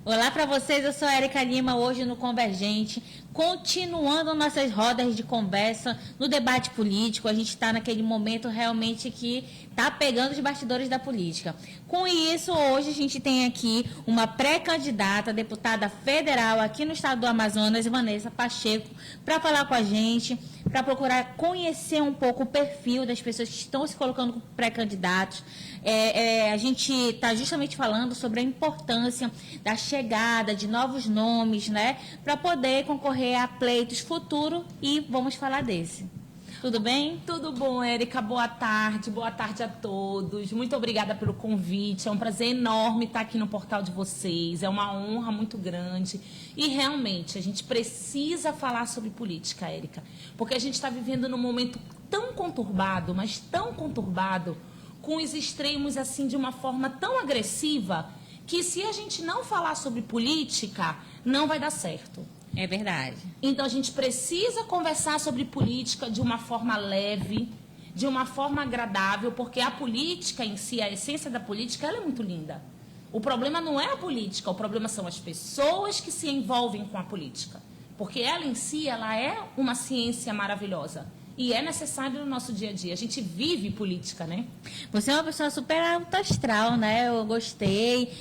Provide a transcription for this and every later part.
Olá para vocês, eu sou a Érica Lima, hoje no Convergente, continuando nossas rodas de conversa no debate político. A gente está naquele momento realmente que está pegando os bastidores da política. Com isso, hoje a gente tem aqui uma pré-candidata, deputada federal aqui no estado do Amazonas, Vanessa Pacheco, para falar com a gente, para procurar conhecer um pouco o perfil das pessoas que estão se colocando como pré-candidatos. A gente está justamente falando sobre a importância da chegada de novos nomes, né, para poder concorrer a pleitos futuros, e vamos falar desse. Tudo bem? Tudo bom, Érica. Boa tarde a todos. Muito obrigada pelo convite. É um prazer enorme estar aqui no portal de vocês. É uma honra muito grande. E realmente, a gente precisa falar sobre política, Érica, porque a gente está vivendo num momento tão conturbado, mas tão conturbado, com os extremos assim de uma forma tão agressiva, que se a gente não falar sobre política, não vai dar certo. É verdade. Então a gente precisa conversar sobre política de uma forma leve, de uma forma agradável, porque a política em si, a essência da política, ela é muito linda. O problema não é a política, o problema são as pessoas que se envolvem com a política. Porque ela em si, ela é uma ciência maravilhosa. E é necessário no nosso dia a dia. A gente vive política, né? Você é uma pessoa super alto astral, né? Eu gostei.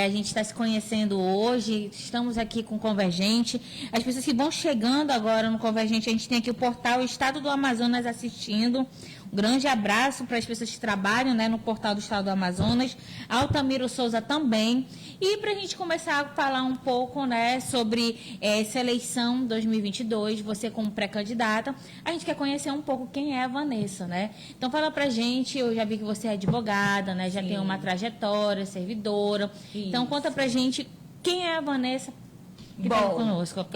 A gente está se conhecendo hoje. Estamos aqui com o Convergente. As pessoas que vão chegando agora no Convergente, a gente tem aqui o portal Estado do Amazonas assistindo. Um grande abraço para as pessoas que trabalham, né, no portal do Estado do Amazonas. Altamiro Souza também. E para a gente começar a falar um pouco, né, sobre essa eleição 2022, você como pré-candidata, a gente quer conhecer um pouco quem é a Vanessa, né? Então fala pra gente, eu já vi que você é advogada, né, já tem uma trajetória, servidora. Isso. Então conta pra gente quem é a Vanessa que está conosco.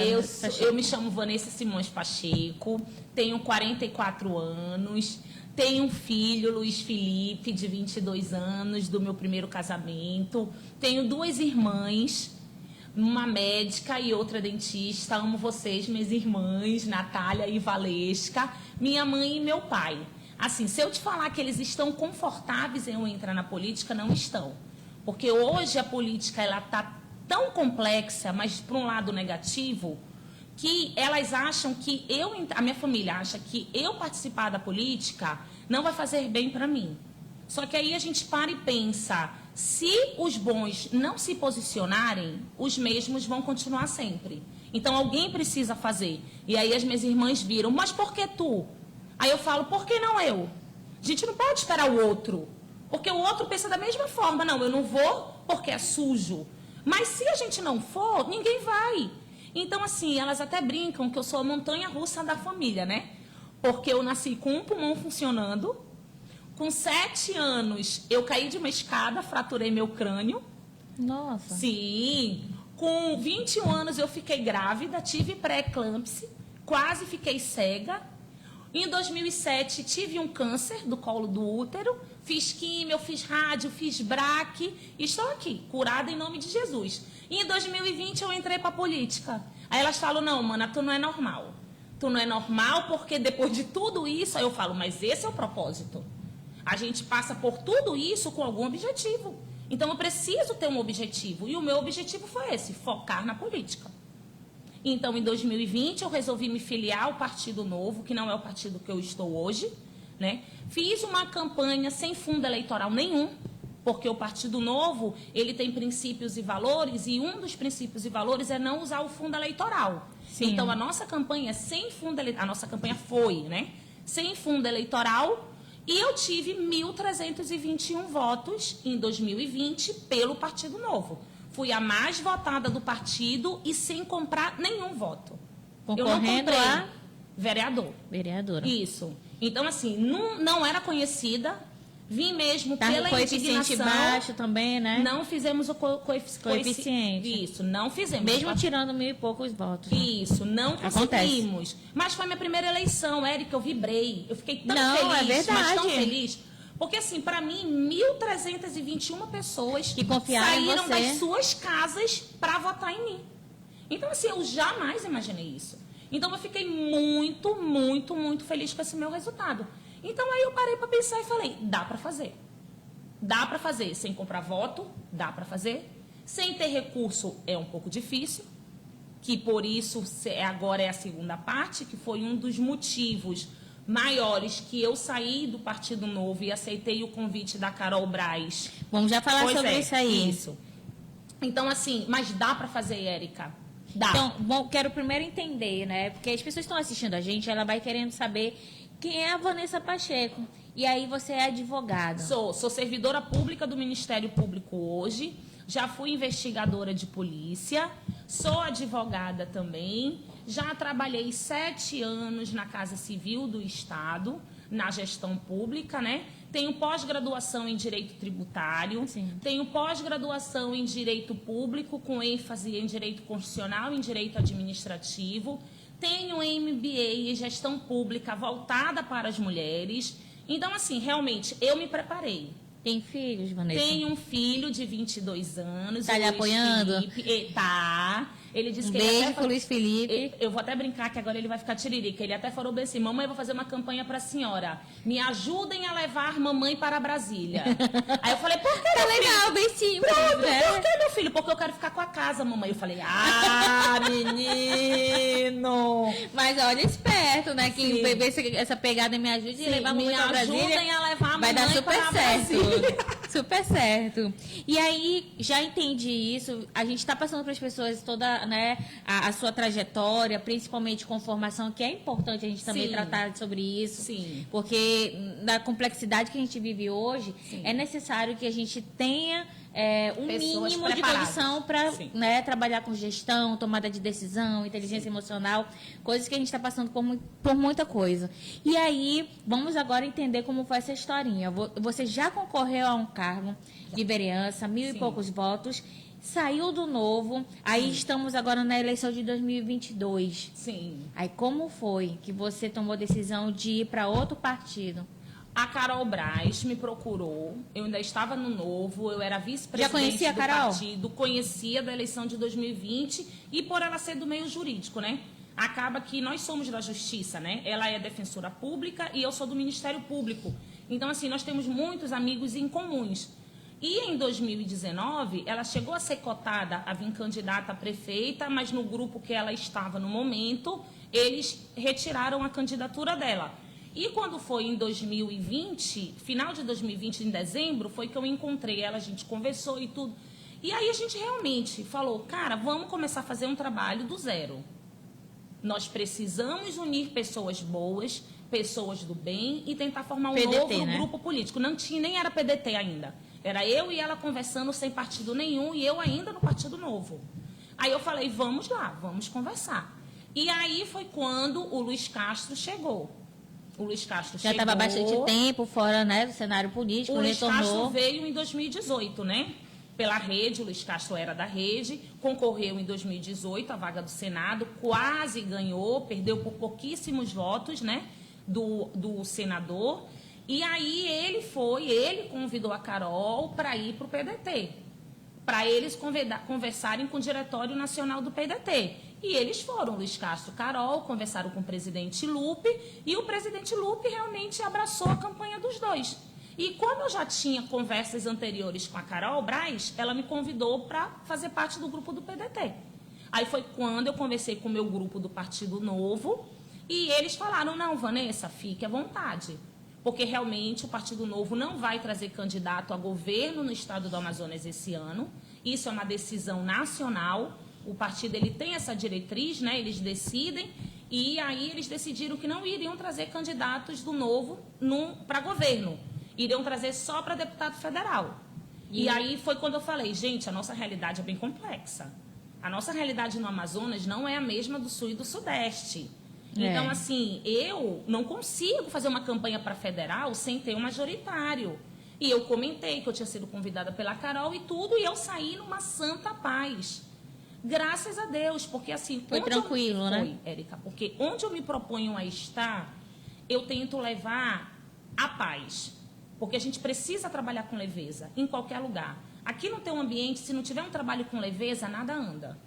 Eu me chamo Vanessa Simões Pacheco, tenho 44 anos, tenho um filho, Luiz Felipe, de 22 anos, do meu primeiro casamento. Tenho duas irmãs, uma médica e outra dentista. Amo vocês, minhas irmãs, Natália e Valesca, minha mãe e meu pai. Assim, se eu te falar que eles estão confortáveis em eu entrar na política, não estão. Porque hoje a política ela está tão complexa, mas por um lado negativo, que elas acham que a minha família acha que eu participar da política não vai fazer bem para mim. Só que aí a gente para e pensa, se os bons não se posicionarem, os mesmos vão continuar sempre. Então alguém precisa fazer. E aí as minhas irmãs viram, mas por que tu? Aí eu falo, por que não eu? A gente não pode esperar o outro, porque o outro pensa da mesma forma. Não, eu não vou porque é sujo. Mas se a gente não for, ninguém vai. Então, assim, elas até brincam que eu sou a montanha-russa da família, né? Porque eu nasci com um pulmão funcionando. Com 7 anos, eu caí de uma escada, fraturei meu crânio. Nossa. Sim. Com 21 anos, eu fiquei grávida, tive pré-eclâmpsia, quase fiquei cega. Em 2007, tive um câncer do colo do útero. Fiz químio, fiz rádio, fiz braque. E estou aqui, curada em nome de Jesus. E em 2020 eu entrei para a política. Aí elas falam, não, mana, tu não é normal. Tu não é normal porque depois de tudo isso, aí eu falo, mas esse é o propósito. A gente passa por tudo isso com algum objetivo. Então eu preciso ter um objetivo. E o meu objetivo foi esse, focar na política. Então em 2020 eu resolvi me filiar ao Partido Novo, que não é o partido que eu estou hoje, né? Fiz uma campanha sem fundo eleitoral nenhum, porque o Partido Novo, ele tem princípios e valores, e um dos princípios e valores é não usar o fundo eleitoral. Sim. Então, a nossa campanha sem fundo eleitoral, a nossa campanha foi, né, sem fundo eleitoral, e eu tive 1.321 votos em 2020 pelo Partido Novo. Fui a mais votada do partido e sem comprar nenhum voto. Concorrendo eu não comprei a vereador. Vereadora. Isso. Então, assim, não era conhecida, vim mesmo pela coeficiente indignação. Baixo também, né? Não fizemos o coeficiente. Isso, não fizemos. Mesmo tirando 1.000 e poucos votos. Né? Isso, não conseguimos. Mas foi minha primeira eleição, Érica, eu vibrei. Eu fiquei tão feliz, mas tão feliz. Porque, assim, para mim, 1.321 pessoas que saíram das suas casas para votar em mim. Então, assim, eu jamais imaginei isso. Então, eu fiquei muito, muito, muito feliz com esse meu resultado. Então, aí eu parei para pensar e falei, dá para fazer. Dá para fazer sem comprar voto, dá para fazer. Sem ter recurso é um pouco difícil, que por isso agora é a segunda parte, que foi um dos motivos maiores que eu saí do Partido Novo e aceitei o convite da Carol Braz. Vamos já falar sobre isso aí. Isso. Então, assim, mas dá para fazer, Érica? Dá. Então, bom, quero primeiro entender, né? Porque as pessoas estão assistindo a gente, ela vai querendo saber quem é a Vanessa Pacheco. E aí você é advogada. Sou servidora pública do Ministério Público hoje. Já fui investigadora de polícia. Sou advogada também. Já trabalhei 7 anos na Casa Civil do Estado, na gestão pública, né? Tenho pós-graduação em Direito Tributário. Sim. Tenho pós-graduação em Direito Público, com ênfase em Direito Constitucional e em Direito Administrativo. Tenho MBA em Gestão Pública voltada para as mulheres. Então, assim, realmente, eu me preparei. Tem filhos, Vanessa? Tenho um filho de 22 anos. Tá lhe apoiando? Felipe, tá. Ele disse que Beijo pro Luiz Felipe. Eu vou até brincar que agora ele vai ficar tiririca. Ele até falou bem assim: mamãe, eu vou fazer uma campanha para a senhora. Me ajudem a levar mamãe para Brasília. Aí eu falei, por que, Tá meu filho? legal, bem simples, Pronto, né? por que, meu filho? Porque eu quero ficar com a casa, mamãe. Eu falei, ah, menino. Mas olha, esperto, né? Que Sim. ver se essa pegada me ajude a levar a me mamãe pra Brasília. ajudem a levar a Vai mamãe dar super para certo. Brasília. Super certo. E aí, já entendi isso. A gente está passando para as pessoas toda, né, a sua trajetória, principalmente com formação, que é importante a gente também Sim. tratar sobre isso. Sim. Porque na complexidade que a gente vive hoje, Sim. é necessário que a gente tenha um Pessoas mínimo de preparadas. condição para, Sim. né, trabalhar com gestão, tomada de decisão, inteligência emocional, coisas que a gente está passando por muita coisa. E aí, vamos agora entender como foi essa historinha. Você já concorreu a um cargo de vereança, 1.000 e Sim. poucos votos, saiu do Novo, aí estamos agora na eleição de 2022. Sim. Aí como foi que você tomou a decisão de ir para outro partido? A Carol Braz me procurou, eu ainda estava no Novo, eu era vice-presidente Já conhecia a do Carol? partido, conhecia da eleição de 2020 e por ela ser do meio jurídico, né? Acaba que nós somos da Justiça, né? Ela é defensora pública e eu sou do Ministério Público. Então, assim, nós temos muitos amigos em comuns. E em 2019, ela chegou a ser cotada a vir candidata a prefeita, mas no grupo que ela estava no momento, eles retiraram a candidatura dela. E quando foi em 2020, final de 2020, em dezembro, foi que eu encontrei ela, a gente conversou e tudo. E aí a gente realmente falou, cara, vamos começar a fazer um trabalho do zero. Nós precisamos unir pessoas boas, pessoas do bem e tentar formar um PDT, novo né? grupo político. Não tinha, nem era PDT ainda. Era eu e ela conversando sem partido nenhum e eu ainda no Partido Novo. Aí eu falei, vamos lá, vamos conversar. E aí foi quando o Luiz Castro chegou. O Luiz Castro Já chegou. estava bastante tempo fora, né, do cenário político, O Luiz Castro retornou. veio em 2018, né? Pela rede, o Luiz Castro era da rede, concorreu em 2018 à vaga do Senado, quase ganhou, perdeu por pouquíssimos votos, né? Do senador. E aí ele convidou a Carol para ir para o PDT, para eles conversarem com o Diretório Nacional do PDT. E eles foram, Luiz Castro e Carol, conversaram com o presidente Lupe, e o presidente Lupe realmente abraçou a campanha dos dois. E como eu já tinha conversas anteriores com a Carol Braz, ela me convidou para fazer parte do grupo do PDT. Aí foi quando eu conversei com o meu grupo do Partido Novo, e eles falaram, não, Vanessa, fique à vontade. Porque realmente o Partido Novo não vai trazer candidato a governo no estado do Amazonas esse ano. Isso é uma decisão nacional. O partido ele tem essa diretriz, né? Eles decidem. E aí eles decidiram que não iriam trazer candidatos do Novo para governo. Iriam trazer só para deputado federal. E aí foi quando eu falei, gente, a nossa realidade é bem complexa. A nossa realidade no Amazonas não é a mesma do Sul e do Sudeste. Então, assim, eu não consigo fazer uma campanha para federal sem ter um majoritário. E eu comentei que eu tinha sido convidada pela Carol e tudo, e eu saí numa santa paz. Graças a Deus, porque assim... Foi tranquilo, né? Foi, Érica, porque onde eu me proponho a estar, eu tento levar a paz. Porque a gente precisa trabalhar com leveza, em qualquer lugar. Aqui no teu ambiente, se não tiver um trabalho com leveza, nada anda.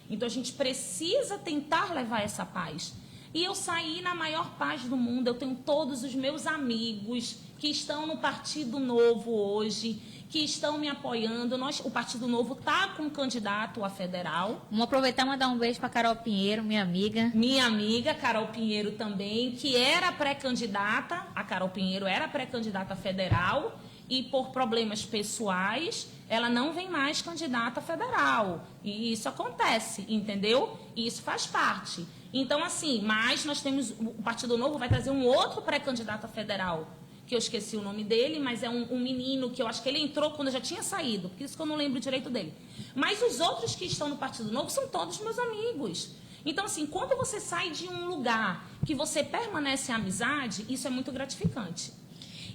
Então, a gente precisa tentar levar essa paz. E eu saí na maior paz do mundo. Eu tenho todos os meus amigos que estão no Partido Novo hoje, que estão me apoiando. O Partido Novo está com um candidato a federal. Vamos aproveitar e mandar um beijo para Carol Pinheiro, minha amiga. Minha amiga, Carol Pinheiro também, que era pré-candidata, a Carol Pinheiro era pré-candidata federal e por problemas pessoais, ela não vem mais candidata federal. E isso acontece, entendeu? E isso faz parte. Então, assim, mas nós temos, o Partido Novo vai trazer um outro pré-candidato a federal, que eu esqueci o nome dele, mas é um menino que eu acho que ele entrou quando eu já tinha saído, por isso que eu não lembro direito dele. Mas os outros que estão no Partido Novo são todos meus amigos. Então, assim, quando você sai de um lugar que você permanece em amizade, isso é muito gratificante.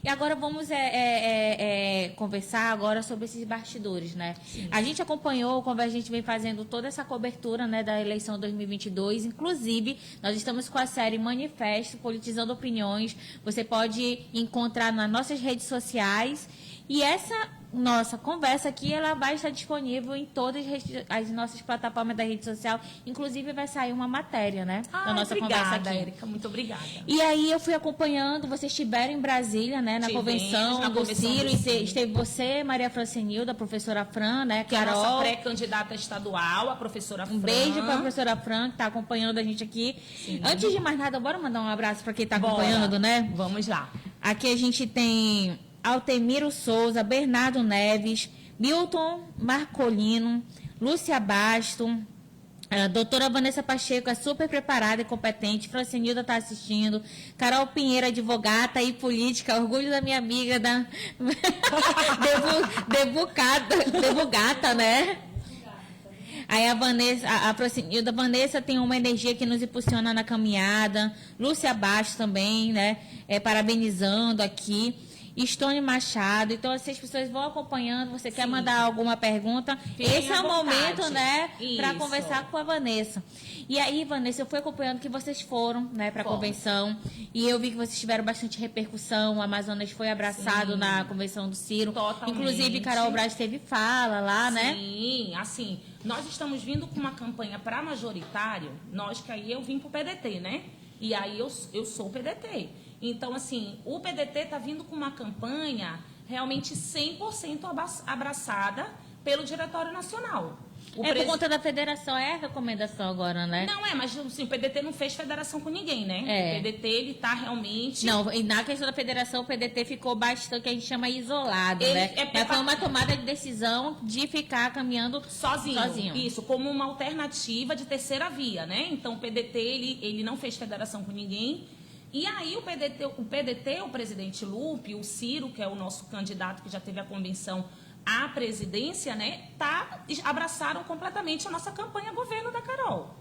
E agora vamos conversar agora sobre esses bastidores, né? Sim. A gente acompanhou, como a gente vem fazendo toda essa cobertura, né, da eleição 2022. Inclusive, nós estamos com a série Manifesto, Politizando Opiniões. Você pode encontrar nas nossas redes sociais. E essa nossa conversa aqui, ela vai estar disponível em todas as nossas plataformas da rede social. Inclusive, vai sair uma matéria, né? Da nossa conversa aqui. Érica, muito obrigada. E aí, eu fui acompanhando, vocês estiveram em Brasília, né? Na convenção do Ciro. Esteve você, Maria Francenilda, a professora Fran, né? Que Carol. É a nossa pré-candidata estadual, a professora Fran. Um beijo para a professora Fran, que está acompanhando a gente aqui. Sim. Antes de mais nada, bora mandar um abraço para quem está acompanhando, né? Vamos lá. Aqui a gente tem Altemiro Souza, Bernardo Neves, Milton Marcolino, Lúcia Basto, a doutora Vanessa Pacheco é super preparada e competente, Francenilda está assistindo, Carol Pinheiro, advogata e política, orgulho da minha amiga, da Debugata, né? Aí a Francenilda, Vanessa tem uma energia que nos impulsiona na caminhada, Lúcia Basto também, né? Parabenizando aqui. Stone Machado. Então, assim, as pessoas vão acompanhando. Você quer mandar alguma pergunta? Esse é o momento, né, para conversar com a Vanessa. E aí, Vanessa, eu fui acompanhando que vocês foram, né, para a convenção. E eu vi que vocês tiveram bastante repercussão. O Amazonas foi abraçado na convenção do Ciro. Totalmente. Inclusive, Carol Braz teve fala lá, né? Sim, assim, nós estamos vindo com uma campanha para majoritário. Nós que aí eu vim para o PDT, né? E aí eu sou o PDT. Então, assim, o PDT está vindo com uma campanha realmente 100% abraçada pelo Diretório Nacional. Por conta da federação, é a recomendação agora, né? Não, mas assim, o PDT não fez federação com ninguém, né? O PDT, ele está realmente... Não, e na questão da federação, o PDT ficou bastante, que a gente chama isolado, né? Mas foi uma tomada de decisão de ficar caminhando sozinho. Isso, como uma alternativa de terceira via, né? Então, o PDT, ele não fez federação com ninguém. E aí o PDT, o presidente Lupe, o Ciro, que é o nosso candidato que já teve a convenção à presidência, né, abraçaram completamente a nossa campanha governo da Carol.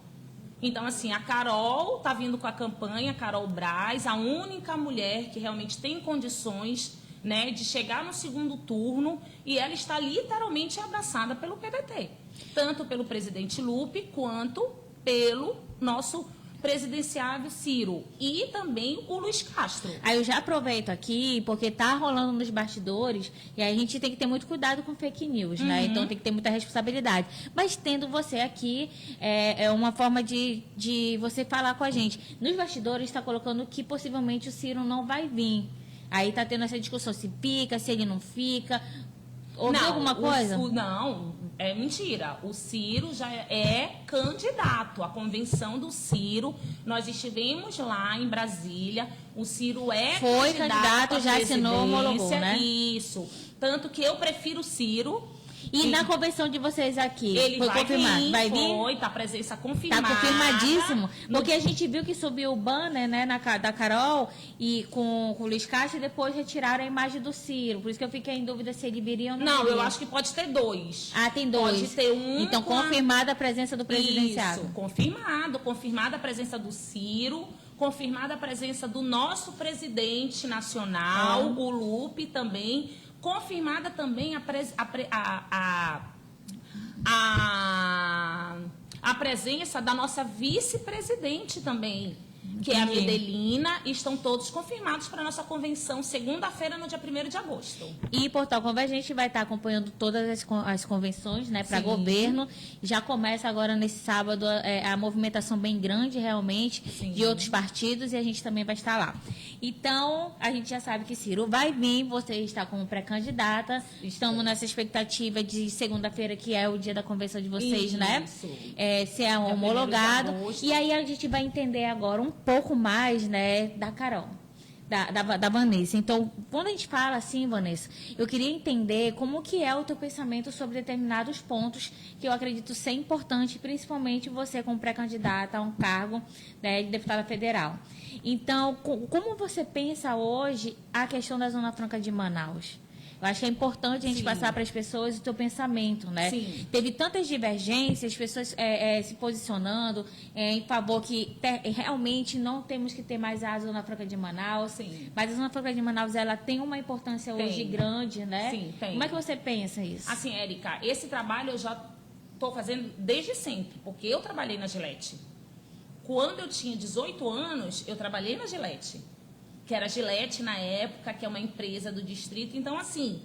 Então, assim, a Carol está vindo com a campanha, a Carol Braz, a única mulher que realmente tem condições, né, de chegar no segundo turno, e ela está literalmente abraçada pelo PDT. Tanto pelo presidente Lupe, quanto pelo nosso presidenciável Ciro e também o Luiz Castro. Aí eu já aproveito aqui, porque tá rolando nos bastidores, e aí a gente tem que ter muito cuidado com fake news, né? Então tem que ter muita responsabilidade. Mas tendo você aqui, é uma forma de você falar com a gente. Nos bastidores está colocando que possivelmente o Ciro não vai vir. Aí tá tendo essa discussão, se fica, se ele não fica. Ouviu alguma coisa? Não, é mentira. O Ciro já é candidato. A convenção do Ciro, nós estivemos lá em Brasília. O Ciro foi candidato, já assinou, homologou, né? Isso. Tanto que eu prefiro o Ciro. E na convenção de vocês aqui, ele foi confirmado? Vai vir? Foi, tá presença confirmada. Tá confirmadíssimo. Porque a gente viu que subiu o banner, né, da Carol e com o Luiz Castro, e depois retiraram a imagem do Ciro. Por isso que eu fiquei em dúvida se ele viria ou não. Não, eu acho que pode ter dois. Ah, tem dois. Pode ter um. Então, confirmada a presença do presidenciável. Isso, confirmada a presença do Ciro, confirmada a presença do nosso presidente nacional, o Lupe também. Confirmada também a presença da nossa vice-presidente também. que é a Entendi. Medelina, e estão todos confirmados para a nossa convenção segunda-feira, no dia 1º de agosto. E Portal Convergente vai estar acompanhando todas as convenções, né, para Sim. governo. Já começa agora nesse sábado a movimentação bem grande, realmente, Sim. de outros partidos, e a gente também vai estar lá. Então, a gente já sabe que Ciro vai vir, você está como pré-candidata. Estamos nessa expectativa de segunda-feira, que é o dia da convenção de vocês, né? Isso. Ser Dia 1º de homologado. agosto. E aí a gente vai entender agora um pouco mais, né, da Carol. Da Vanessa. Então, quando a gente fala assim, Vanessa, eu queria entender como que é o teu pensamento sobre determinados pontos que eu acredito ser importante, principalmente você como pré-candidata a um cargo, né, de deputada federal. Então, como você pensa hoje a questão da Zona Franca de Manaus? Eu acho que é importante a gente Sim. passar para as pessoas o teu pensamento, né? Sim. Teve tantas divergências, pessoas se posicionando em favor que realmente não temos que ter mais a Zona Franca de Manaus. Sim. Mas a Zona Franca de Manaus, ela tem uma importância hoje Tem. grande, né? Sim, tem. Como é que você pensa isso? Assim, Érica, esse trabalho eu já estou fazendo desde sempre, porque eu trabalhei na Gillette. Quando eu tinha 18 anos, eu trabalhei na Gillette, que era a Gillette na época, que é uma empresa do distrito. Então, assim,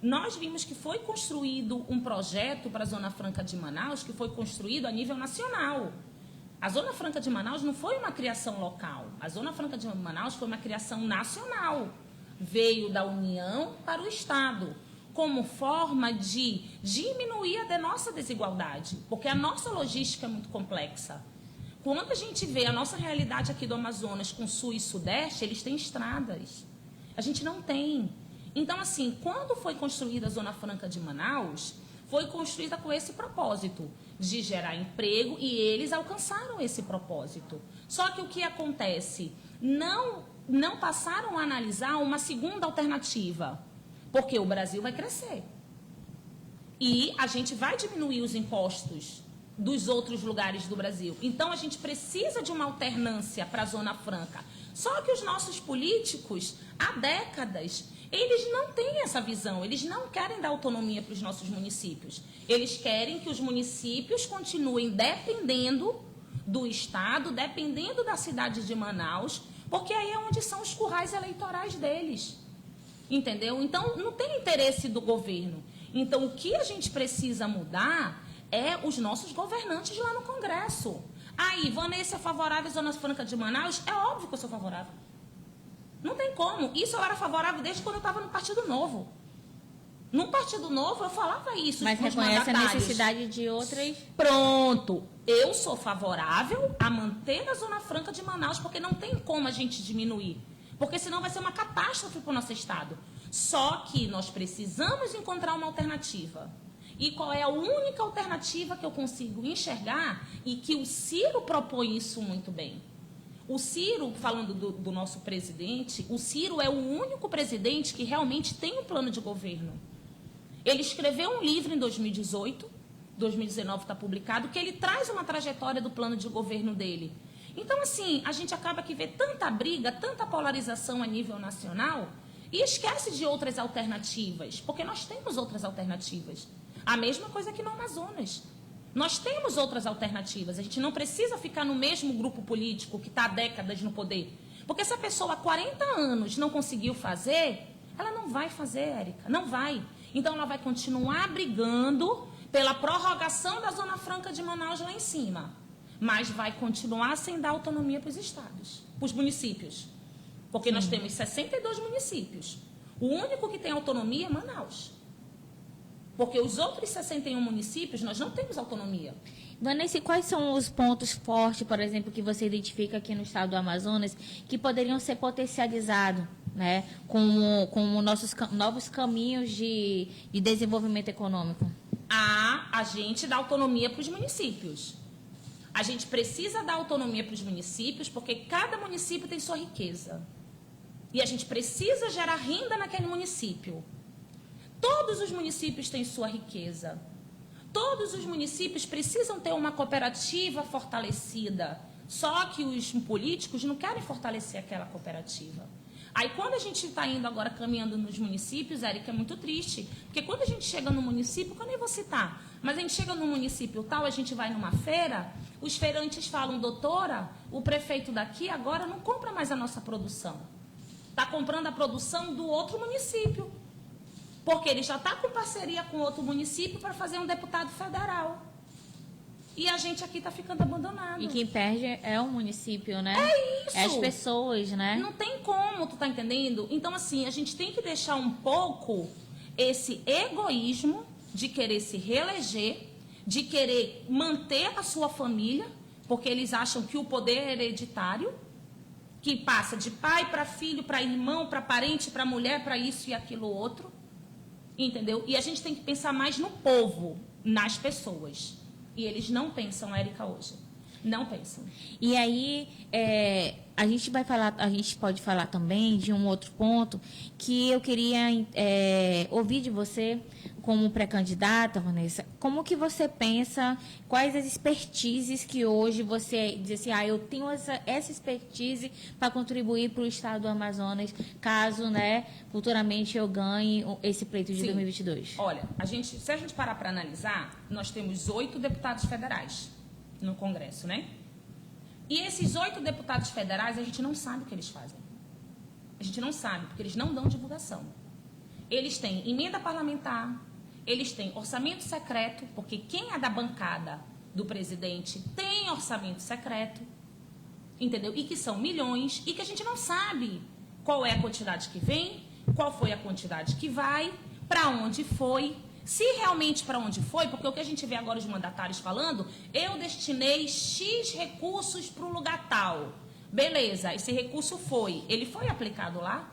nós vimos que foi construído um projeto para a Zona Franca de Manaus, que foi construído a nível nacional. A Zona Franca de Manaus não foi uma criação local. A Zona Franca de Manaus foi uma criação nacional. Veio da União para o Estado, como forma de diminuir a nossa desigualdade, porque a nossa logística é muito complexa. Quando a gente vê a nossa realidade aqui do Amazonas com Sul e Sudeste, eles têm estradas. A gente não tem. Então, assim, quando foi construída a Zona Franca de Manaus, foi construída com esse propósito, de gerar emprego, e eles alcançaram esse propósito. Só que o que acontece? Não passaram a analisar uma segunda alternativa, porque o Brasil vai crescer. E a gente vai diminuir os impostos dos outros lugares do Brasil. Então, a gente precisa de uma alternância para a Zona Franca. Só que os nossos políticos, há décadas, eles não têm essa visão. Eles não querem dar autonomia para os nossos municípios. Eles querem que os municípios continuem dependendo do Estado, dependendo da cidade de Manaus, porque aí é onde são os currais eleitorais deles. Entendeu? Então, não tem interesse do governo. Então, o que a gente precisa mudar é os nossos governantes lá no Congresso. Aí, Vanessa é favorável à Zona Franca de Manaus? É óbvio que eu sou favorável. Não tem como. Isso eu era favorável desde quando eu estava no Partido Novo. No Partido Novo, eu falava isso. Mas com os reconhece a mandatários. necessidade de outras... Pronto. Eu sou favorável a manter a Zona Franca de Manaus, porque não tem como a gente diminuir. Porque senão vai ser uma catástrofe para o nosso Estado. Só que nós precisamos encontrar uma alternativa. E qual é a única alternativa que eu consigo enxergar e que o Ciro propõe isso muito bem? O Ciro, falando do nosso presidente, o Ciro é o único presidente que realmente tem um plano de governo. Ele escreveu um livro em 2018, 2019 está publicado, que ele traz uma trajetória do plano de governo dele. Então, assim, a gente acaba que vê tanta briga, tanta polarização a nível nacional e esquece de outras alternativas, porque nós temos outras alternativas. A mesma coisa aqui no Amazonas. Nós temos outras alternativas. A gente não precisa ficar no mesmo grupo político que está há décadas no poder. Porque se a pessoa há 40 anos não conseguiu fazer, ela não vai fazer, Érica. Não vai. Então, ela vai continuar brigando pela prorrogação da Zona Franca de Manaus lá em cima. Mas vai continuar sem dar autonomia para os estados, para os municípios. Porque nós temos 62 municípios. O único que tem autonomia é Manaus. Porque os outros 61 municípios, nós não temos autonomia. Vanessa, quais são os pontos fortes, por exemplo, que você identifica aqui no estado do Amazonas, que poderiam ser potencializados, né, com nossos novos caminhos de desenvolvimento econômico? A gente dá autonomia para os municípios. A gente precisa dar autonomia para os municípios, porque cada município tem sua riqueza. E a gente precisa gerar renda naquele município. Todos os municípios têm sua riqueza. Todos os municípios precisam ter uma cooperativa fortalecida. Só que os políticos não querem fortalecer aquela cooperativa. Aí, quando a gente está indo agora caminhando nos municípios, Érica, é muito triste. Porque quando a gente chega no município, que eu nem vou citar, Mas a gente chega no município tal, a gente vai numa feira, os feirantes falam, doutora, o prefeito daqui agora não compra mais a nossa produção. Está comprando a produção do outro município. Porque ele já está com parceria com outro município para fazer um deputado federal. E a gente aqui está ficando abandonado. E quem perde é o município, né? É isso. É as pessoas, né? Não tem como, tu tá entendendo? Então, assim, a gente tem que deixar um pouco esse egoísmo de querer se reeleger, de querer manter a sua família, porque eles acham que o poder é hereditário, que passa de pai para filho, para irmão, para parente, para mulher, para isso e aquilo outro. Entendeu? E a gente tem que pensar mais no povo, nas pessoas. E eles não pensam, Érica, hoje. Não pensam. E aí, a gente pode falar também de um outro ponto que eu queria ouvir de você como pré-candidata, Vanessa. Como que você pensa, quais as expertises que hoje você diz assim, eu tenho essa expertise para contribuir para o estado do Amazonas, caso, né, futuramente eu ganhe esse pleito de 2022? Olha, se a gente parar para analisar, nós temos 8 deputados federais no Congresso, né? E esses 8 deputados federais, a gente não sabe o que eles fazem. A gente não sabe, porque eles não dão divulgação. Eles têm emenda parlamentar, eles têm orçamento secreto, porque quem é da bancada do presidente tem orçamento secreto, entendeu? E que são milhões, e que a gente não sabe qual é a quantidade que vem, qual foi a quantidade que vai, para onde foi, se realmente para onde foi, porque o que a gente vê agora os mandatários falando, eu destinei X recursos para o lugar tal. Beleza, esse recurso ele foi aplicado lá?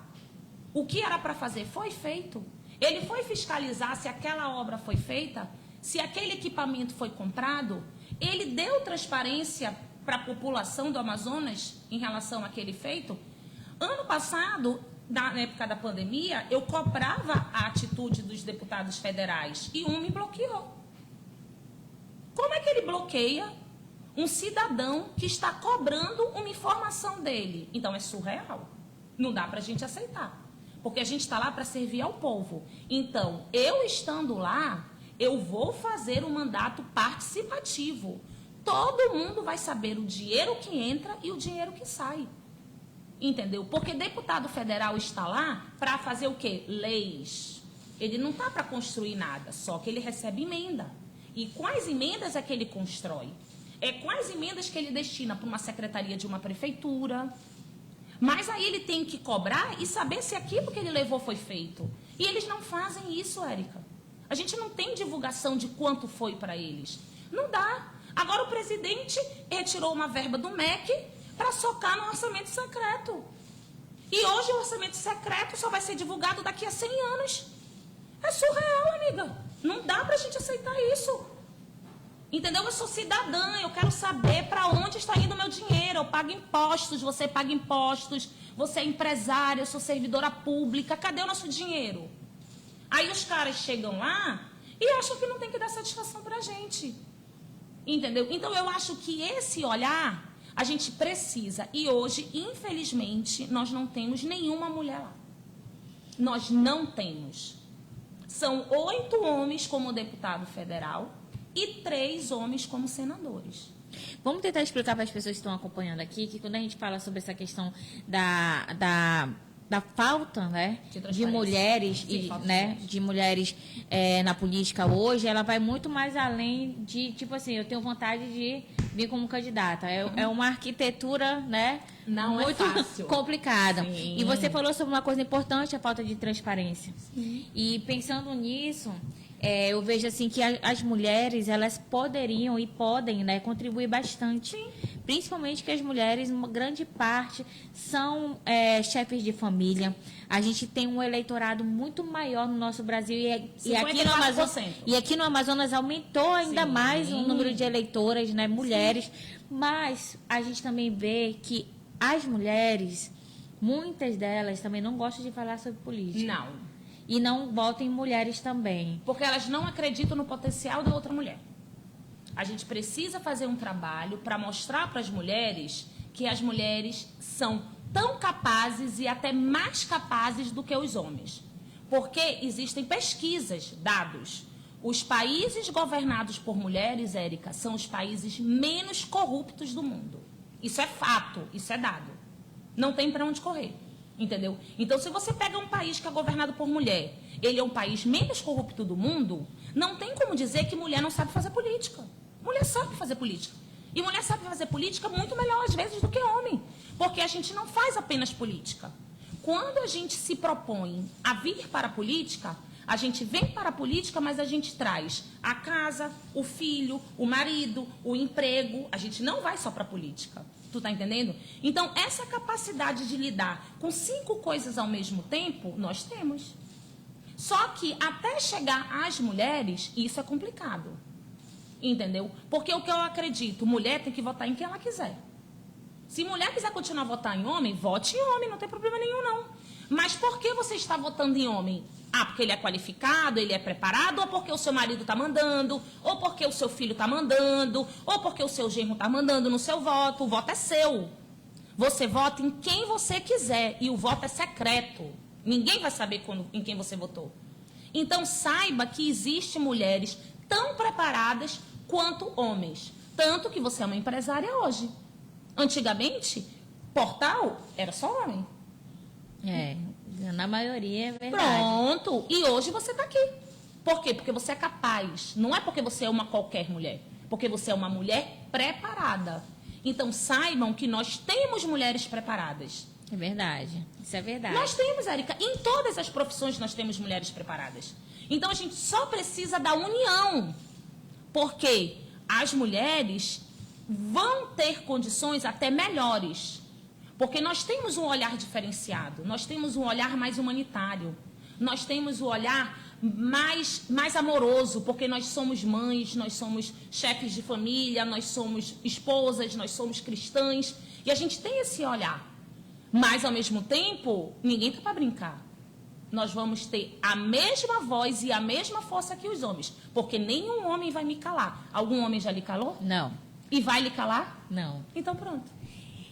O que era para fazer foi feito? Ele foi fiscalizar se aquela obra foi feita? Se aquele equipamento foi comprado? Ele deu transparência para a população do Amazonas em relação àquele feito? Ano passado, na época da pandemia, eu cobrava a atitude dos deputados federais e um me bloqueou. Como é que ele bloqueia um cidadão que está cobrando uma informação dele? Então é surreal. Não dá para a gente aceitar. Porque a gente está lá para servir ao povo. Então, eu estando lá, eu vou fazer um mandato participativo. Todo mundo vai saber o dinheiro que entra e o dinheiro que sai. Entendeu? Porque deputado federal está lá para fazer o quê? Leis. Ele não está para construir nada, só que ele recebe emenda. E quais emendas é que ele constrói? Quais emendas que ele destina para uma secretaria de uma prefeitura? Mas aí ele tem que cobrar e saber se aquilo que ele levou foi feito. E eles não fazem isso, Érica. A gente não tem divulgação de quanto foi para eles. Não dá. Agora o presidente retirou uma verba do MEC para socar no orçamento secreto. E hoje o orçamento secreto só vai ser divulgado daqui a 100 anos. É surreal, amiga. Não dá para a gente aceitar isso. Entendeu? Eu sou cidadã, eu quero saber para onde está indo o meu dinheiro. Eu pago impostos, você paga impostos, você é empresária, eu sou servidora pública. Cadê o nosso dinheiro? Aí os caras chegam lá e acham que não tem que dar satisfação para a gente. Entendeu? Então eu acho que esse olhar a gente precisa. E hoje, infelizmente, nós não temos nenhuma mulher lá. Nós não temos. São 8 homens como deputado federal e 3 homens como senadores. Vamos tentar explicar para as pessoas que estão acompanhando aqui que quando a gente fala sobre essa questão da falta, né, de mulheres de mulheres na política hoje, ela vai muito mais além de, tipo assim, eu tenho vontade de vir como candidata. É uma arquitetura, né, não muito fácil. Complicada. Sim. E você falou sobre uma coisa importante, a falta de transparência. Sim. E pensando nisso, eu vejo assim que as mulheres, elas poderiam e podem, né, contribuir bastante. Sim. Principalmente que as mulheres, uma grande parte, são chefes de família. A gente tem um eleitorado muito maior no nosso Brasil e aqui no Amazonas aumentou ainda mais o número de eleitoras, né, mulheres. Sim. Mas a gente também vê que as mulheres, muitas delas também não gostam de falar sobre política. Não. E não votam em mulheres também. Porque elas não acreditam no potencial da outra mulher. A gente precisa fazer um trabalho para mostrar para as mulheres que as mulheres são tão capazes e até mais capazes do que os homens. Porque existem pesquisas, dados. Os países governados por mulheres, Érica, são os países menos corruptos do mundo. Isso é fato, isso é dado. Não tem para onde correr, entendeu? Então, se você pega um país que é governado por mulher, ele é um país menos corrupto do mundo, não tem como dizer que mulher não sabe fazer política. Mulher sabe fazer política. E mulher sabe fazer política muito melhor, às vezes, do que homem. Porque a gente não faz apenas política. Quando a gente se propõe a vir para a política, a gente vem para a política, mas a gente traz a casa, o filho, o marido, o emprego. A gente não vai só para a política. Tu tá entendendo? Então, essa capacidade de lidar com 5 coisas ao mesmo tempo, nós temos. Só que até chegar às mulheres, isso é complicado. Entendeu? Porque o que eu acredito, mulher tem que votar em quem ela quiser. Se mulher quiser continuar a votar em homem, vote em homem, não tem problema nenhum, não. Mas por que você está votando em homem? Ah, porque ele é qualificado, ele é preparado, ou porque o seu marido está mandando, ou porque o seu filho está mandando, ou porque o seu genro está mandando no seu voto. O voto é seu. Você vota em quem você quiser e o voto é secreto. Ninguém vai saber em quem você votou. Então, saiba que existem mulheres tão preparadas quanto homens. Tanto que você é uma empresária hoje. Antigamente, portal era só homem. Na maioria é verdade. Pronto. E hoje você está aqui. Por quê? Porque você é capaz. Não é porque você é uma qualquer mulher. Porque você é uma mulher preparada. Então, saibam que nós temos mulheres preparadas. É verdade. Isso é verdade. Nós temos, Érica. Em todas as profissões nós temos mulheres preparadas. Então, a gente só precisa da união. Porque as mulheres vão ter condições até melhores. Porque nós temos um olhar diferenciado. Nós temos um olhar mais humanitário. Nós temos um olhar mais amoroso. Porque nós somos mães, nós somos chefes de família, nós somos esposas, nós somos cristãs. E a gente tem esse olhar. Mas, ao mesmo tempo, ninguém está para brincar. Nós vamos ter a mesma voz e a mesma força que os homens. Porque nenhum homem vai me calar. Algum homem já lhe calou? Não. E vai lhe calar? Não. Então, pronto.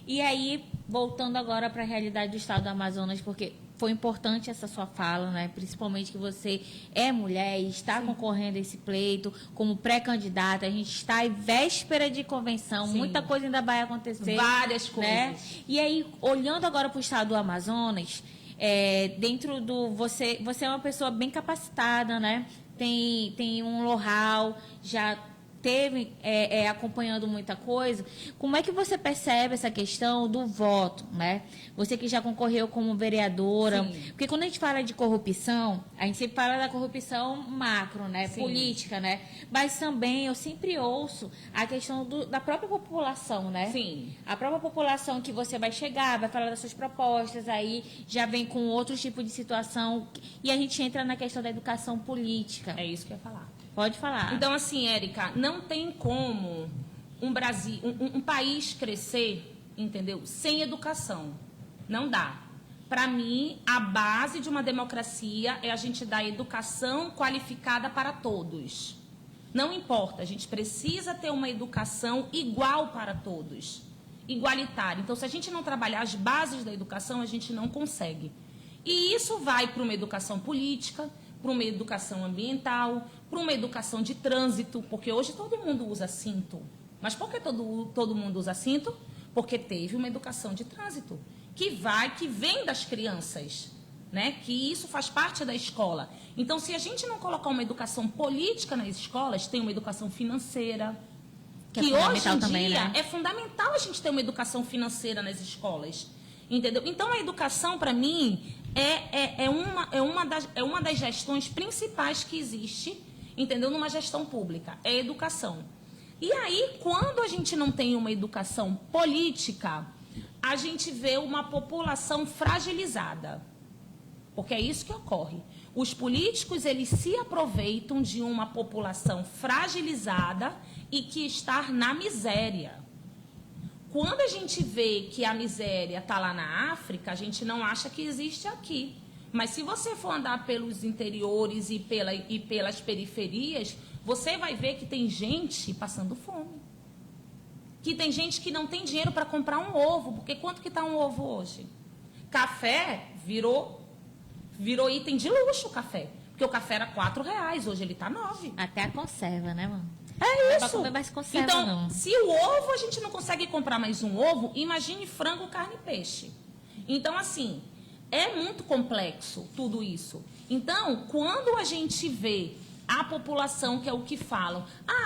E aí, voltando agora para a realidade do estado do Amazonas, porque foi importante essa sua fala, né? Principalmente que você é mulher e está concorrendo a esse pleito como pré-candidata. A gente está em véspera de convenção, Sim. muita coisa ainda vai acontecer. Várias coisas. Né? E aí, olhando agora para o estado do Amazonas, dentro do... Você é uma pessoa bem capacitada, né? Tem um know-how, já teve acompanhando muita coisa. Como é que você percebe essa questão do voto, né? Você que já concorreu como vereadora. Sim. Porque quando a gente fala de corrupção, a gente sempre fala da corrupção macro, né? Sim. Política, né? Mas também eu sempre ouço a questão da própria população, né? Sim. A própria população que você vai chegar, vai falar das suas propostas, aí já vem com outro tipo de situação. E a gente entra na questão da educação política. É isso que eu ia falar. Pode falar. Então, assim, Érica, não tem como um país crescer, entendeu? Sem educação. Não dá. Para mim, a base de uma democracia é a gente dar educação qualificada para todos. Não importa, a gente precisa ter uma educação igual para todos. Igualitária. Então, se a gente não trabalhar as bases da educação, a gente não consegue. E isso vai para uma educação política, para uma educação ambiental, para uma educação de trânsito, porque hoje todo mundo usa cinto. Mas por que todo mundo usa cinto? Porque teve uma educação de trânsito, que vem das crianças, né? Que isso faz parte da escola. Então, se a gente não colocar uma educação política nas escolas, tem uma educação financeira, que hoje em também, dia né? é fundamental a gente ter uma educação financeira nas escolas. Entendeu? Então, a educação, para mim, é uma das gestões principais que existe, entendeu? Numa gestão pública, é a educação. E aí, quando a gente não tem uma educação política, a gente vê uma população fragilizada. Porque é isso que ocorre. Os políticos, eles se aproveitam de uma população fragilizada e que está na miséria. Quando a gente vê que a miséria está lá na África, a gente não acha que existe aqui. Mas se você for andar pelos interiores e pelas periferias, você vai ver que tem gente passando fome. Que tem gente que não tem dinheiro para comprar um ovo. Porque quanto que está um ovo hoje? Café virou item de luxo, café. Porque o café era R$4, hoje ele está 9. Até a conserva, né, mano? É Não dá pra isso. comer mais conserva, Então, não. se o ovo a gente não consegue comprar mais um ovo, imagine frango, carne e peixe. Então, assim, é muito complexo tudo isso. Então, quando a gente vê a população, que é o que falam,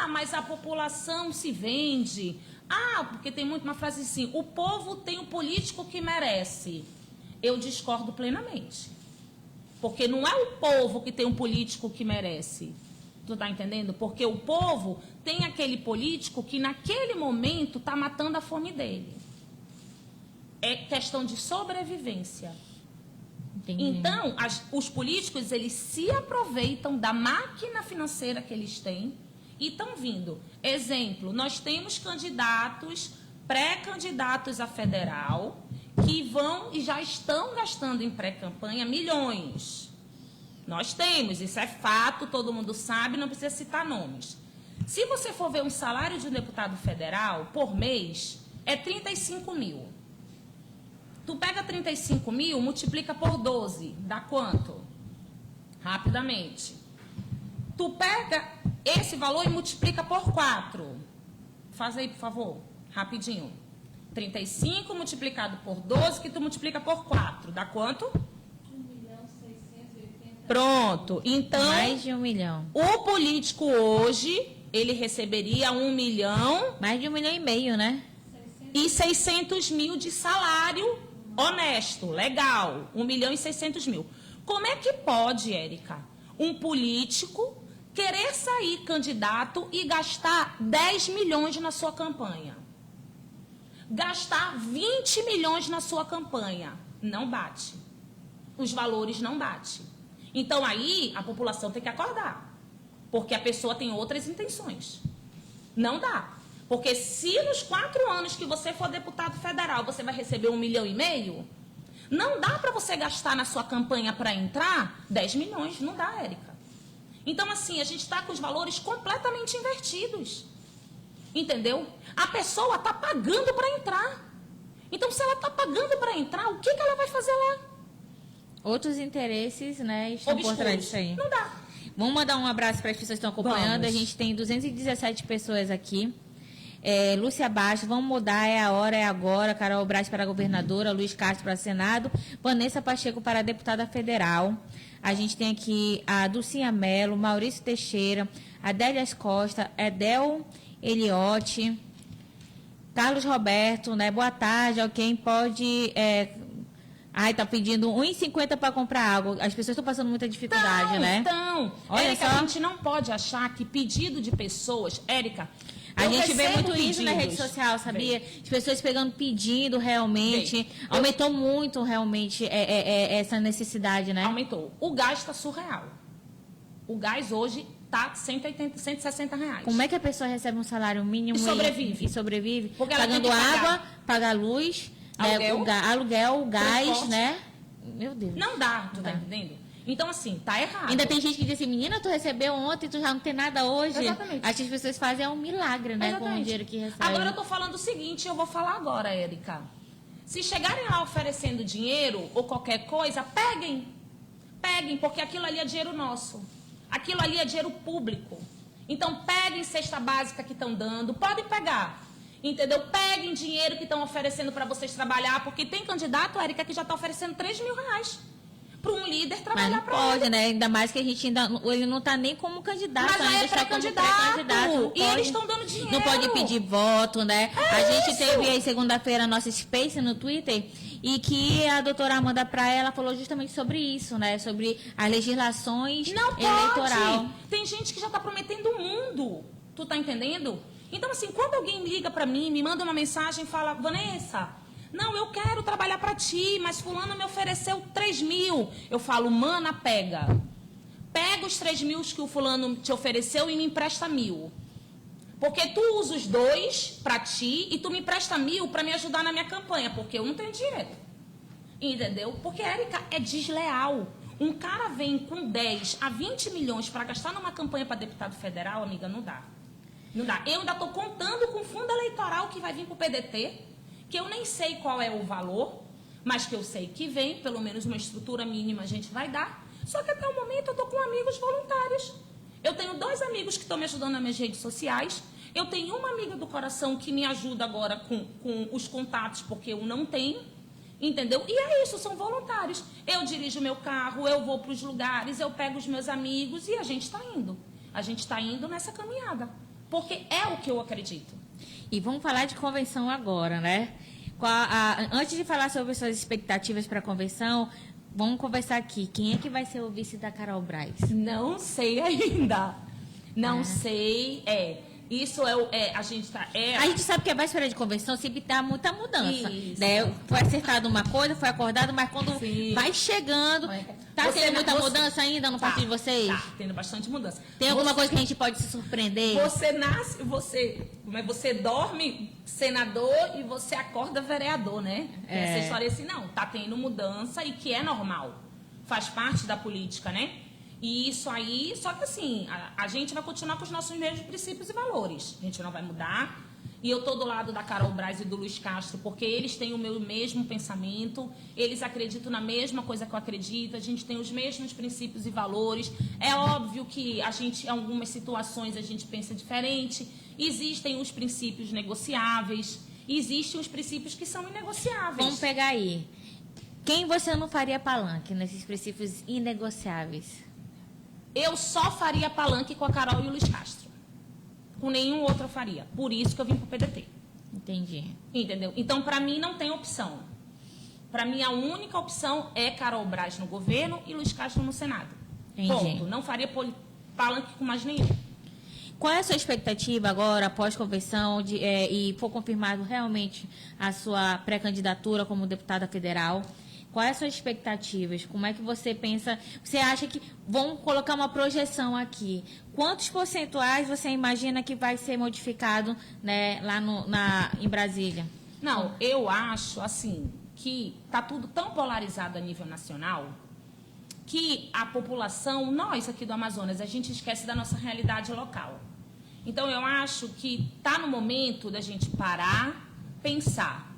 mas a população se vende, porque tem muito uma frase assim, o povo tem o político que merece. Eu discordo plenamente. Porque não é o povo que tem um político que merece. Tu tá entendendo? Porque o povo tem aquele político que naquele momento tá matando a fome dele. É questão de sobrevivência. Entendi. Então, os políticos, eles se aproveitam da máquina financeira que eles têm e estão vindo. Exemplo, nós temos candidatos, pré-candidatos a federal, que vão e já estão gastando em pré-campanha milhões. Nós temos, isso é fato, todo mundo sabe, não precisa citar nomes. Se você for ver um salário de um deputado federal por mês, é 35 mil. Tu pega 35 mil, multiplica por 12, dá quanto? Rapidamente. Tu pega esse valor e multiplica por 4. Faz aí, por favor, rapidinho. 35 multiplicado por 12, que tu multiplica por 4, dá quanto? 1.680.000. Pronto. Então, Mais de 1 milhão. o político hoje, ele receberia 1 milhão... Mais de 1,5 milhão, né? E 600 mil de salário honesto, legal. 1.600.000. Como é que pode, Érica, um político querer sair candidato e gastar 10 milhões na sua campanha? Gastar 20 milhões na sua campanha? Não bate. Os valores não batem. Então, aí, a população tem que acordar. Porque a pessoa tem outras intenções. Não dá. Porque se nos 4 anos que você for deputado federal, você vai receber 1,5 milhão, não dá para você gastar na sua campanha para entrar 10 milhões. Não dá, Érica. Então, assim, a gente está com os valores completamente invertidos. Entendeu? A pessoa está pagando para entrar. Então, se ela está pagando para entrar, o que ela vai fazer lá? Outros interesses, né, estão por trás disso aí. Não dá. Vamos mandar um abraço para as pessoas que estão acompanhando. Vamos. A gente tem 217 pessoas aqui. Lúcia Bastos, vamos mudar, é a hora, é agora. Carol Braz para governadora, Luiz Castro para Senado, Vanessa Pacheco para deputada federal. A gente tem aqui a Dulcinha Mello, Maurício Teixeira, Adélias Costa, Edel Eliotti, Carlos Roberto, né? Boa tarde, quem pode... tá pedindo 1,50 para comprar água. As pessoas estão passando muita dificuldade, né? Então, olha Érica, só. a gente não pode achar que pedido de pessoas... Érica, a gente vê recebo muito isso na rede pedidos. social, sabia? As pessoas pegando pedido, realmente. Aumentou muito, realmente, essa necessidade, né? Aumentou. O gás está surreal. O gás hoje está R$160. Como é que a pessoa recebe um salário mínimo E sobrevive. e sobrevive? Porque ela Pagando tem que pagar água, paga luz, aluguel, aluguel, gás, transporte. né? Meu Deus. Não dá, tu Não tá dá. entendendo? Então, assim, tá errado. Ainda tem gente que diz assim, menina, tu recebeu ontem, tu já não tem nada hoje. Exatamente. Acho que as pessoas fazem um milagre, né? Com o Exatamente. dinheiro que recebe. Agora eu tô falando o seguinte, eu vou falar agora, Érica. Se chegarem lá oferecendo dinheiro ou qualquer coisa, peguem. Peguem, porque aquilo ali é dinheiro nosso. Aquilo ali é dinheiro público. Então, peguem cesta básica que estão dando, podem pegar. Entendeu? Peguem dinheiro que estão oferecendo para vocês trabalhar, porque tem candidato, Érica, que já está oferecendo R$3 mil para um líder Mas trabalhar não para pode, ele. né? Ainda mais que a gente ele não está nem como candidato, Mas ainda é está como pré-candidato. pré-candidato. Não E pode- eles estão dando dinheiro. Não pode pedir voto, né? É a gente isso. teve aí segunda-feira a nossa Space no Twitter e que a doutora Amanda Praia, ela falou justamente sobre isso, né? Sobre as legislações Não eleitoral. pode. Tem gente que já está prometendo o mundo. Tu tá entendendo? Então, assim, quando alguém liga para mim, me manda uma mensagem e fala, Vanessa, não, eu quero trabalhar para ti, mas fulano me ofereceu 3 mil. Eu falo, mana, pega. Pega os 3 mil que o fulano te ofereceu e me empresta 1.000. Porque tu usa os 2 para ti e tu me empresta 1.000 para me ajudar na minha campanha, porque eu não tenho dinheiro. Entendeu? Porque, Érica, é desleal. Um cara vem com 10 a 20 milhões para gastar numa campanha para deputado federal, amiga, não dá. Não dá. Eu ainda estou contando com o fundo eleitoral que vai vir para o PDT, que eu nem sei qual é o valor, mas que eu sei que vem, pelo menos uma estrutura mínima a gente vai dar, Só que até o momento eu estou com amigos voluntários. Eu tenho 2 amigos que estão me ajudando nas minhas redes sociais. Eu tenho uma amiga do coração que me ajuda agora com os contatos, porque eu não tenho, entendeu? E é isso, são voluntários. Eu dirijo meu carro, eu vou para os lugares, eu pego os meus amigos e a gente está indo. A gente está indo nessa caminhada, porque é o que eu acredito. E vamos falar de convenção agora, né? Antes de falar sobre suas expectativas para a convenção, vamos conversar aqui. Quem é que vai ser o vice da Carol Braz? Não sei ainda. Não sei. Isso a gente tá. A gente sabe que a véspera de convenção sempre dá muita mudança. Isso. Né? Foi acertado uma coisa, foi acordado, mas quando Sim. vai chegando. Tá tendo muita mudança ainda no partido de vocês? Tá, tendo bastante mudança. Tem alguma coisa que a gente pode se surpreender? Você dorme senador e você acorda vereador, né? Essa história assim, não, tá tendo mudança e que é normal. Faz parte da política, né? E isso aí, só que assim, a gente vai continuar com os nossos mesmos princípios e valores. A gente não vai mudar. E eu estou do lado da Carol Braz e do Luiz Castro, porque eles têm o meu mesmo pensamento, eles acreditam na mesma coisa que eu acredito, a gente tem os mesmos princípios e valores. É óbvio que a gente, em algumas situações, a gente pensa diferente. Existem os princípios negociáveis, existem os princípios que são inegociáveis. Vamos pegar aí. Quem você não faria palanque nesses princípios inegociáveis? Eu só faria palanque com a Carol e o Luiz Castro. Com nenhum outro eu faria. Por isso que eu vim pro PDT. Entendi. Entendeu? Então, para mim, não tem opção. Para mim, a única opção é Carol Braz no governo e Luiz Castro no Senado. Entendi. Ponto. Não faria palanque com mais nenhum. Qual é a sua expectativa agora, após convenção, e for confirmado realmente a sua pré-candidatura como deputada federal? Quais as suas expectativas? Como é que você pensa? Você acha que... Vamos colocar uma projeção aqui. Quantos percentuais você imagina que vai ser modificado, né, lá em Brasília? Não, eu acho, assim, que está tudo tão polarizado a nível nacional que a população, nós aqui do Amazonas, a gente esquece da nossa realidade local. Então, eu acho que está no momento da gente parar, pensar.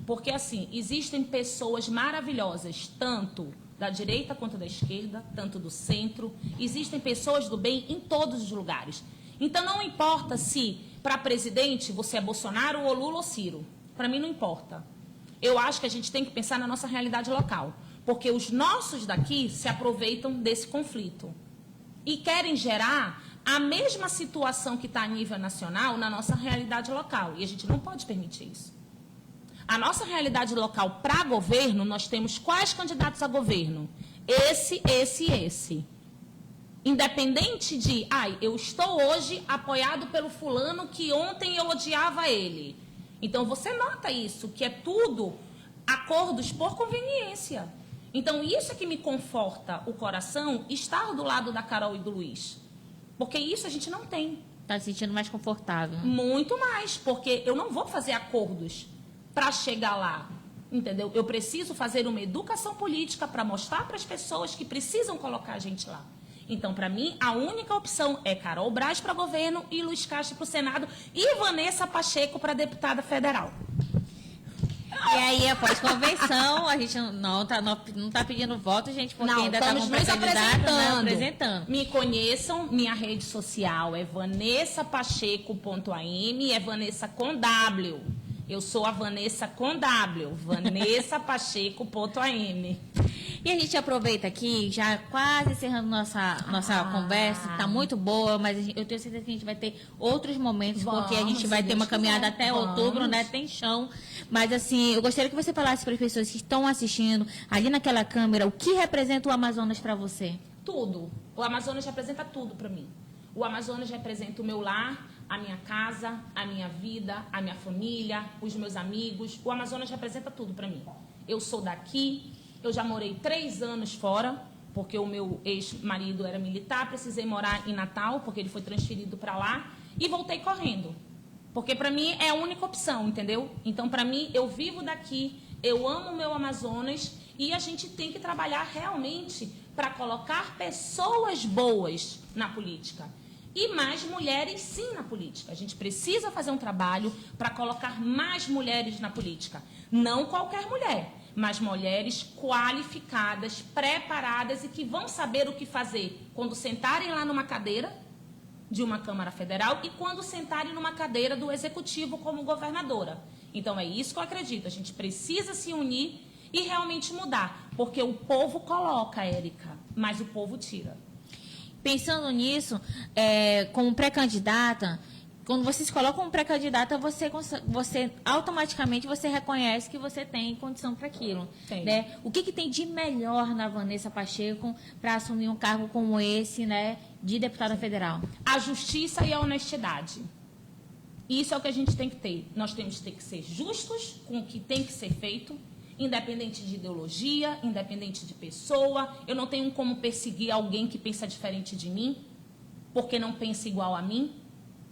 Porque, assim, existem pessoas maravilhosas, tanto da direita quanto da esquerda, tanto do centro. Existem pessoas do bem em todos os lugares. Então, não importa se, para presidente, você é Bolsonaro ou Lula ou Ciro. Para mim, não importa. Eu acho que a gente tem que pensar na nossa realidade local. Porque os nossos daqui se aproveitam desse conflito. E querem gerar a mesma situação que está a nível nacional na nossa realidade local. E a gente não pode permitir isso. A nossa realidade local para governo, nós temos quais candidatos a governo? Esse. Independente de, eu estou hoje apoiado pelo fulano que ontem eu odiava ele. Então, você nota isso, que é tudo acordos por conveniência. Então, isso é que me conforta o coração, estar do lado da Carol e do Luiz. Porque isso a gente não tem. Está se sentindo mais confortável? Muito mais, porque eu não vou fazer acordos para chegar lá, entendeu? Eu preciso fazer uma educação política para mostrar para as pessoas que precisam colocar a gente lá. Então, para mim, a única opção é Carol Braz para governo e Luiz Castro para o Senado e Vanessa Pacheco para deputada federal. E aí, após convenção, a gente não tá pedindo voto, gente, porque ainda está com apresentando. Me conheçam, minha rede social é vanessapacheco.am, é Vanessa com W. Eu sou a Vanessa com W, vanessapacheco.am. E a gente aproveita aqui, já quase encerrando nossa conversa, está muito boa, mas eu tenho certeza que a gente vai ter outros momentos, porque a gente vai ter uma caminhada até outubro, né? Tem chão. Mas, assim, eu gostaria que você falasse para as pessoas que estão assistindo, ali naquela câmera, o que representa o Amazonas para você? Tudo. O Amazonas representa tudo para mim. O Amazonas representa o meu lar, a minha casa, a minha vida, a minha família, os meus amigos. O Amazonas representa tudo para mim. Eu sou daqui. Eu já morei 3 anos fora, porque o meu ex-marido era militar, precisei morar em Natal, porque ele foi transferido para lá, e voltei correndo. Porque para mim é a única opção, entendeu? Então, para mim, eu vivo daqui, eu amo o meu Amazonas, e a gente tem que trabalhar realmente para colocar pessoas boas na política. E mais mulheres, sim, na política. A gente precisa fazer um trabalho para colocar mais mulheres na política. Não qualquer mulher. mas mulheres qualificadas, preparadas e que vão saber o que fazer quando sentarem lá numa cadeira de uma Câmara Federal e quando sentarem numa cadeira do Executivo como governadora. Então, é isso que eu acredito. A gente precisa se unir e realmente mudar, porque o povo coloca, Érica, mas o povo tira. Pensando nisso, como pré-candidata, quando você se coloca como pré-candidata, você automaticamente você reconhece que você tem condição para aquilo. Né? O que tem de melhor na Vanessa Pacheco para assumir um cargo como esse, né, de deputada federal? A justiça e a honestidade. Isso é o que a gente tem que ter. Nós temos que ter que ser justos com o que tem que ser feito, independente de ideologia, independente de pessoa. Eu não tenho como perseguir alguém que pensa diferente de mim, porque não pensa igual a mim.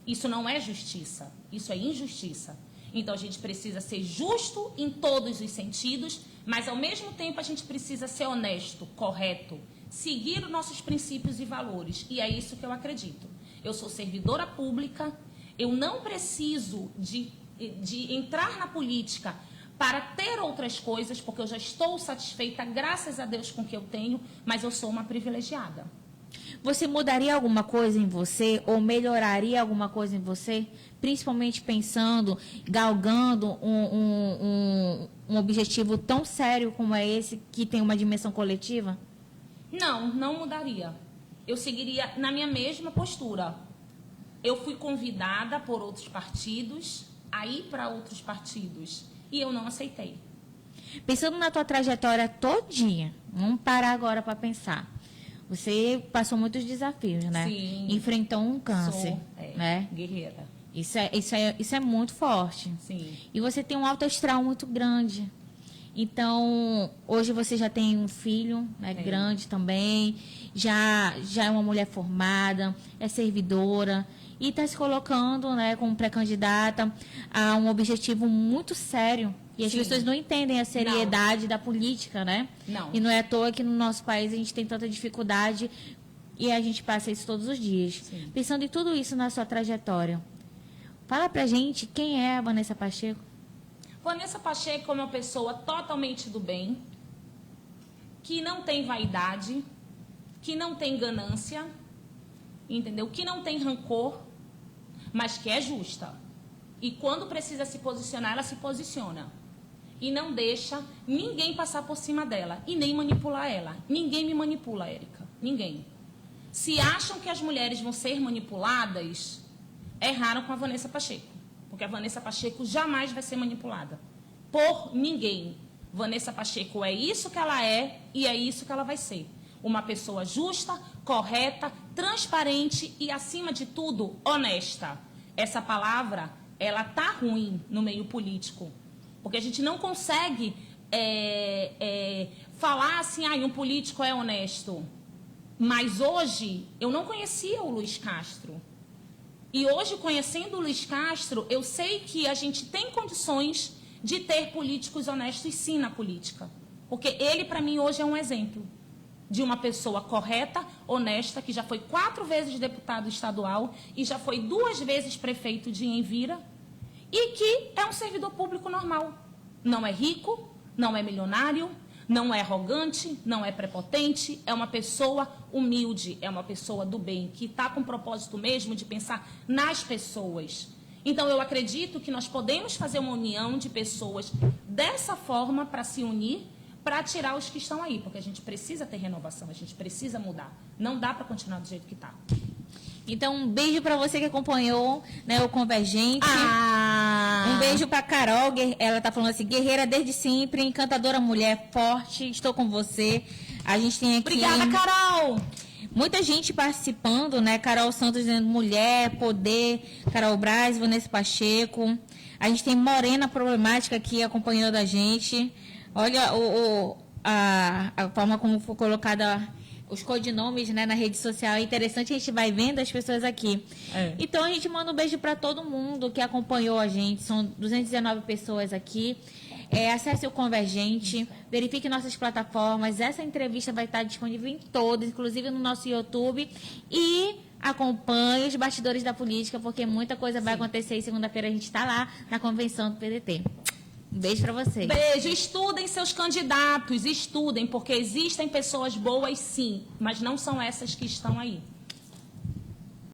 Isso não é justiça, isso é injustiça. Então, a gente precisa ser justo em todos os sentidos, mas, ao mesmo tempo, a gente precisa ser honesto, correto, seguir os nossos princípios e valores. E é isso que eu acredito. Eu sou servidora pública, eu não preciso de entrar na política para ter outras coisas, porque eu já estou satisfeita, graças a Deus, com o que eu tenho, mas eu sou uma privilegiada. Você mudaria alguma coisa em você ou melhoraria alguma coisa em você? Principalmente pensando, galgando um objetivo tão sério como é esse, que tem uma dimensão coletiva? Não mudaria. Eu seguiria na minha mesma postura. Eu fui convidada por outros partidos a ir para outros partidos e eu não aceitei. Pensando na tua trajetória todinha, vamos parar agora para pensar. Você passou muitos desafios, né? Sim. Enfrentou um câncer, né? Guerreira. Isso é muito forte. Sim. E você tem um alto astral muito grande. Então, hoje você já tem um filho, né, grande também, já é uma mulher formada, é servidora e está se colocando, né, como pré-candidata a um objetivo muito sério. E as pessoas não entendem a seriedade da política, né? Não. E não é à toa que no nosso país a gente tem tanta dificuldade e a gente passa isso todos os dias. Sim. Pensando em tudo isso na sua trajetória, fala pra gente quem é a Vanessa Pacheco. Vanessa Pacheco é uma pessoa totalmente do bem, que não tem vaidade, que não tem ganância, entendeu? Que não tem rancor, mas que é justa. E quando precisa se posicionar, ela se posiciona. E não deixa ninguém passar por cima dela e nem manipular ela. Ninguém me manipula, Érica. Ninguém. Se acham que as mulheres vão ser manipuladas, erraram com a Vanessa Pacheco. Porque a Vanessa Pacheco jamais vai ser manipulada. Por ninguém. Vanessa Pacheco é isso que ela é e é isso que ela vai ser. Uma pessoa justa, correta, transparente e, acima de tudo, honesta. Essa palavra, ela tá ruim no meio político. Porque a gente não consegue falar assim, um político é honesto. Mas hoje, eu não conhecia o Luiz Castro. E hoje, conhecendo o Luiz Castro, eu sei que a gente tem condições de ter políticos honestos, sim, na política. Porque ele, para mim, hoje é um exemplo de uma pessoa correta, honesta, que já foi 4 vezes deputado estadual e já foi 2 vezes prefeito de Envira, e que é um servidor público normal. Não é rico, não é milionário, não é arrogante, não é prepotente, é uma pessoa humilde, é uma pessoa do bem, que está com o propósito mesmo de pensar nas pessoas. Então, eu acredito que nós podemos fazer uma união de pessoas dessa forma para se unir, para tirar os que estão aí, porque a gente precisa ter renovação, a gente precisa mudar. Não dá para continuar do jeito que está. Então, um beijo para você que acompanhou, né, o Convergente. Um beijo para Carol, ela está falando assim, guerreira desde sempre, encantadora mulher, forte, estou com você. A gente tem aqui... Obrigada, Carol! Muita gente participando, né? Carol Santos dizendo mulher, poder, Carol Braz, Vanessa Pacheco. A gente tem Morena Problemática aqui acompanhando a gente. Olha a forma como foi colocada os codinomes, né, na rede social. É interessante, a gente vai vendo as pessoas aqui. Então, a gente manda um beijo para todo mundo que acompanhou a gente. São 219 pessoas aqui. Acesse o Convergente, verifique nossas plataformas. Essa entrevista vai estar disponível em todas, inclusive no nosso YouTube. E acompanhe os bastidores da política, porque muita coisa vai acontecer. E segunda-feira a gente está lá na convenção do PDT. Um beijo para vocês. Beijo. Estudem seus candidatos, estudem, porque existem pessoas boas sim, mas não são essas que estão aí.